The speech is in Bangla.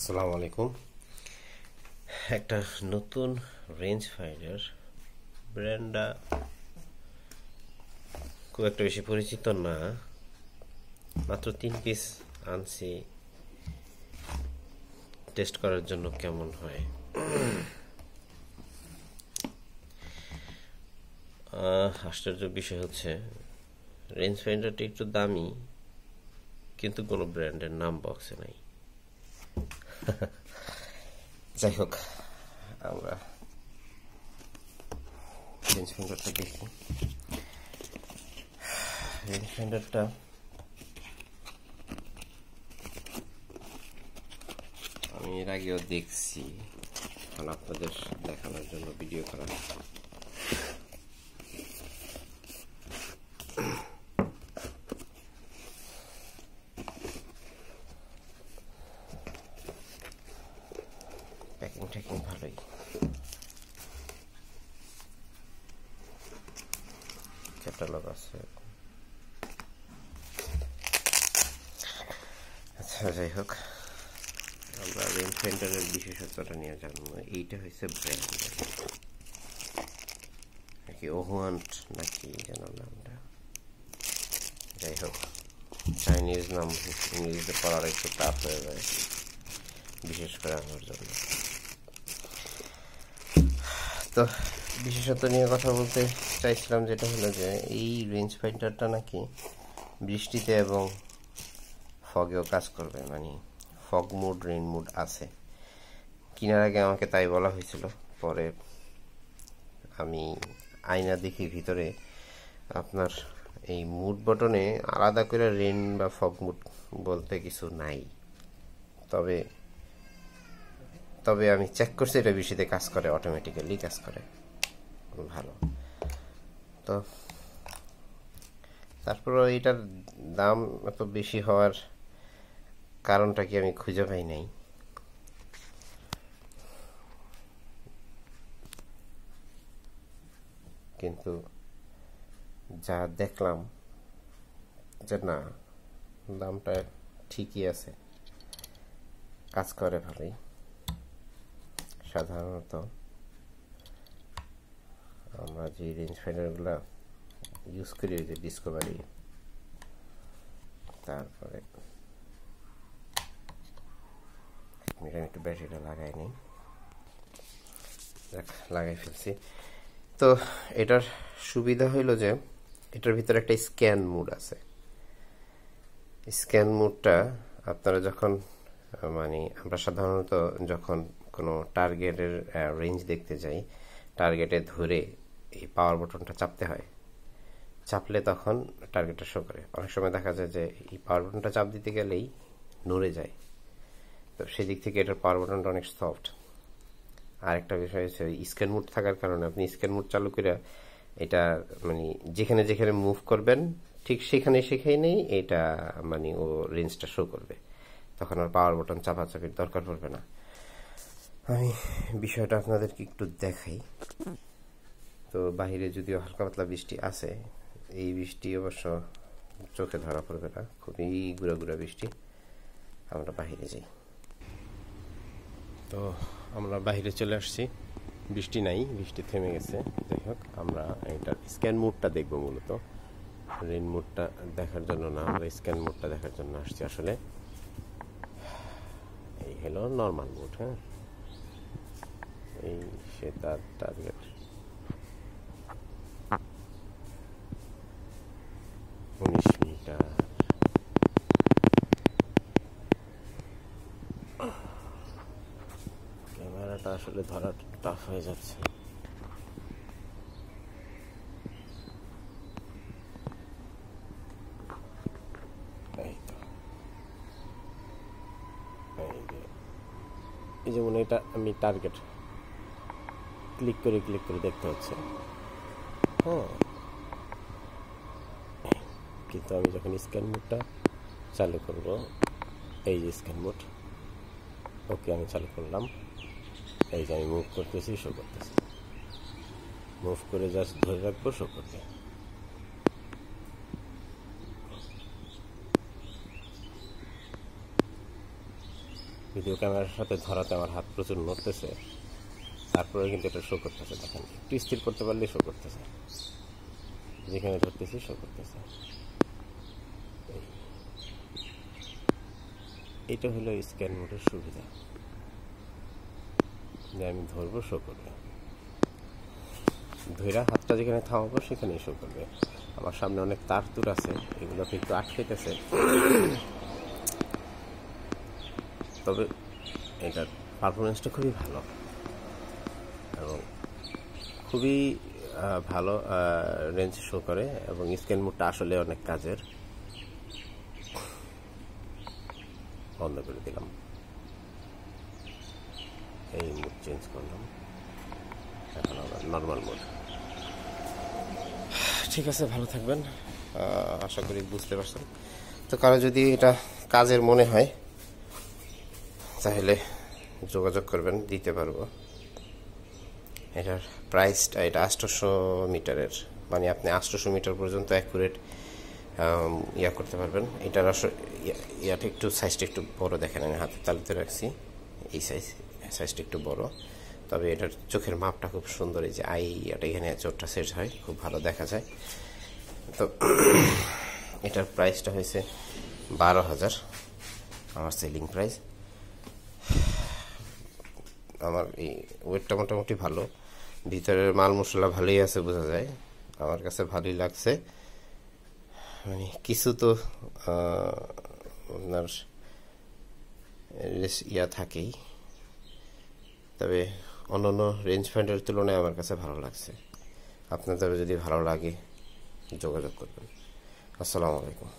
আসসালামু আলাইকুম। একটা নতুন রেঞ্জ ফাইন্ডার, ব্র্যান্ডটা খুব একটা বেশি পরিচিত না, মাত্র 3 পিস আনছি টেস্ট করার জন্য কেমন হয়। আশ্চর্য বিষয় হচ্ছে রেঞ্জ ফাইন্ডারটা একটু দামি, কিন্তু কোনো ব্র্যান্ডের নাম বক্সে নাই। যাই হোক, আমরা রেঞ্জ ফাইন্ডারটা দেখি। রেঞ্জ ফাইন্ডারটা আমি এর আগেও দেখছি, এখন আপনাদের দেখানোর জন্য ভিডিও করা। প্যাকিং ট্যাকিং ভালোই। ক্যাটালগ আছে। আচ্ছা, যাই হোক, আমরা রেঞ্জ ফাইন্ডারের বিশেষত্বটা নিয়ে জানবো। এইটা হচ্ছে ব্র্যান্ড নাকি ওহুয়ান্ট নাকি যেন নামটা, যাই হোক চাইনিজ নাম ইংরেজিতে পড়ার একটু টাফ হয়ে যায়, বিশেষ করে আমার জন্য। তো বিশেষত্ব নিয়ে কথা বলতে চাইছিলাম, যেটা হলো যে এই রেঞ্জ ফাইন্ডারটা নাকি বৃষ্টিতে এবং ফগেও কাজ করবে, মানে ফগ মুড রেইন মুড আছে। কেনার আগে আমাকে তাই বলা হয়েছিল, পরে আমি আয়না দেখি ভিতরে আপনার এই মুড বটনে আলাদা করে রেন বা ফগ মুড বলতে কিছু নাই। তবে তবে আমি চেক করছি, এটা বৃষ্টিতে কাজ করে, অটোমেটিক্যালি কাজ করে, ভালো। তো তারপরও এটার দাম এত বেশি হওয়ার কারণটা কি আমি খুঁজে পাই নাই। কিন্তু যা দেখলাম যে না, দামটা ঠিকই আছে, কাজ করে ভালোই। সাধারণত আমরা যে রেঞ্জ ফাইন্ডারগুলো ইউজ করি, যে ডিসকভারি, তারপরে আমি একটু ব্যাটারিটা লাগাই নিই, লাগাই ফেলছি। তো এটার সুবিধা হইল যে এটার ভিতরে একটা স্ক্যান মুড আছে। স্ক্যান মুডটা আপনারা যখন, মানে আমরা সাধারণত যখন কোনো টার্গেটের রেঞ্জ দেখতে যাই, টার্গেটে ধরে এই পাওয়ার বাটনটা চাপতে হয়, চাপলে তখন টার্গেটটা শো করে। অনেক সময় দেখা যায় যে এই পাওয়ার বাটনটা চাপ দিতে গেলেই নড়ে যায়, তো সেদিক থেকে এটার পাওয়ার বাটনটা অনেক সফট। আর একটা বিষয় হচ্ছে স্ক্যান মুড থাকার কারণে আপনি স্ক্যান মুড চালু করে এটা মানে যেখানে যেখানে মুভ করবেন ঠিক সেখানেই এটা মানে ও রেঞ্জটা শো করবে, তখন আর পাওয়ার বাটন চাপাচাপির দরকার পড়বে না। আমি বিষয়টা আপনাদেরকে একটু দেখাই। তো বাহিরে যদিও হালকা পাতলা বৃষ্টি আছে, এই বৃষ্টি অবশ্য চোখে ধরা পড়বে না, খুবই গুঁড়া গুঁড়া বৃষ্টি। আমরা বাহিরে যাই। তো আমরা বাহিরে চলে আসছি, বৃষ্টি নাই, বৃষ্টি থেমে গেছে। যাই হোক, আমরা এটার স্ক্যান মুডটা দেখবো। মূলত রেন মুডটা দেখার জন্য না, আমরা স্ক্যান মুডটা দেখার জন্য আসছি আসলে। এই হলো নর্মাল মুড। হ্যাঁ, এই সে তার টার্গেট। মিটার ক্যামেরাটা আসলে ধরা টাফ হয়ে যাচ্ছে। এই যেমন এটা আমি টার্গেট ক্লিক করে দেখতে হচ্ছে। হ্যাঁ, কিন্তু আমি যখন স্ক্যান মোডটা চালু করব, এই যে স্ক্যান মোড, ওকে আমি চালু করলাম, এই যে আমি মুভ করতেছি, শো করতেছি, মুভ করে জাস্ট ধরে রাখবো, শো করবে। ভিডিও ক্যামেরার সাথে ধরাতে আমার হাত প্রচুর নড়তেছে, তারপরে কিন্তু এটা শো করতেছে। দেখেন, একটু স্থির করতে পারলেই শো করতেছে, যেখানে ধরতেছি শো করতেছে। এটা হলো স্ক্যান মোডের সুবিধা, যে আমি ধরবো শো করবে, ধৈরা হাতটা যেখানে থামাবো সেখানেই শো করবে। আমার সামনে অনেক তার তুর আছে, এগুলোকে একটু আটকেতেছে, তবে এটার পারফরমেন্সটা খুবই ভালো এবং খুবই ভালো রেঞ্জ শো করে, এবং স্ক্যান মোডটা আসলে অনেক কাজের। বন্ধ করে দিলাম, এই মোড চেঞ্জ করলাম, এখন আবার নর্মাল মোড। ঠিক আছে, ভালো থাকবেন, আশা করি বুঝতে পারছেন। তো কারো যদি এটা কাজের মনে হয় তাহলে যোগাযোগ করবেন, দিতে পারবো। এটার প্রাইসটা, এটা 800 মিটারের, মানে আপনি 800 মিটার পর্যন্ত অ্যাকুরেট ইয়া করতে পারবেন। এটার আসলে ইয়াটা একটু সাইজটা একটু বড়, দেখেন আমি হাতে তালুতে রাখছি, এই সাইজটা একটু বড়, তবে এটার চোখের মাপটা খুব সুন্দর। এই যে ইয়াটা এখানে চোখটা সেট হয়, খুব ভালো দেখা যায়। তো এটার প্রাইসটা হয়েছে 12,000 আমার সেলিং প্রাইস। আমার এই ওয়েটটা মোটামুটি ভালো, ভিতরের মাল মশলা ভালোই আছে, বোঝা যায়, আমার কাছে ভালোই লাগছে। মানে কিছু তো আপনার ইয়া থাকেই, তবে অন্যান্য রেঞ্জ ফাইন্ডার তুলনায় আমার কাছে ভালো লাগছে। আপনাদের যদি ভালো লাগে যোগাযোগ করবেন। আসসালামু আলাইকুম।